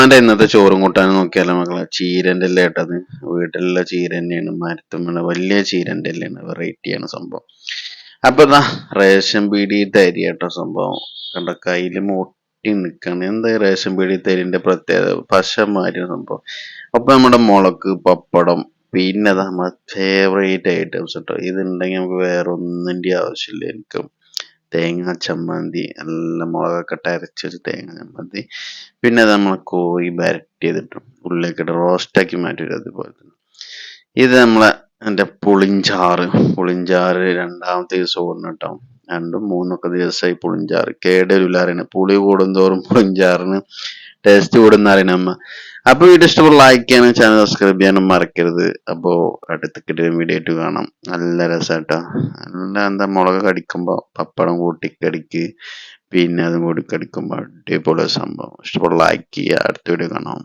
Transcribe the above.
അമ്മാന്റെ ഇന്നത്തെ ചോറും കൂട്ടാനും നോക്കിയാലോ മക്കളെ. ചീരന്റെ അല്ലേ കേട്ടത്, വീട്ടിലുള്ള ചീര തന്നെയാണ്, മരത്തുമ്മളെ വലിയ ചീരന്റെ അല്ലാണ്, വെറൈറ്റിയാണ് സംഭവം. അപ്പൊ ഇതാ റേഷൻ പീടിയത്തെ അരി കേട്ടോ സംഭവം. കണ്ട കയ്യില് മുട്ടി നിക്കാണ്. എന്താ ഈ റേഷൻ പീടിയത്തെ അരിന്റെ പ്രത്യേകത, പശമാതിരി സംഭവം. അപ്പൊ നമ്മുടെ മുളക്, പപ്പടം, പിന്നെ അതാ നമ്മുടെ ഫേവറേറ്റ് ഐറ്റംസ് കേട്ടോ. ഇതുണ്ടെങ്കിൽ നമുക്ക് വേറെ ഒന്നിന്റെ ആവശ്യമില്ല. എനിക്ക് തേങ്ങ ചമ്മന്തി, നല്ല മുളകൊക്കെ ഇട്ട് അരച്ചൊരു തേങ്ങ ചമ്മന്തി, പിന്നെ അത് നമ്മളെ കോഴി വരട്ടിയതിട്ടും ഉള്ളിലേക്ക് ഇട്ട് റോസ്റ്റാക്കി മാറ്റിയിട്ട് അതുപോലെ തന്നെ. ഇത് നമ്മളെ എൻ്റെ പുളിഞ്ചാറ് രണ്ടാമത്തെ ദിവസം ഓടുന്നു കേട്ടോ. രണ്ടും മൂന്നൊക്കെ ദിവസമായി പുളിഞ്ചാറ് കേടരില്ല അറിയണ. പുളി കൂടുന്തോറും പുളിഞ്ചാറിന് ടേസ്റ്റ് കൂടുന്ന അറിയണ അമ്മ. അപ്പൊ വീഡിയോ ഇഷ്ടപ്പെട്ട ലൈക്ക് ചെയ്യാനും ചാനൽ സബ്സ്ക്രൈബ് ചെയ്യാനും മറക്കരുത്. അപ്പോ അടുത്ത വീഡിയോ ആയിട്ട് കാണാം. നല്ല രസാട്ടോ. നല്ല എന്താ മുളക് കടിക്കുമ്പോ പപ്പടം കൂട്ടി കടിക്ക്, പിന്നെ അതും കൂടി കടിക്കുമ്പോ അടിപൊളി സംഭവം. ഇഷ്ടപ്പെട്ട ലൈക്ക് ചെയ്യുക. അടുത്ത വീഡിയോ കാണാം.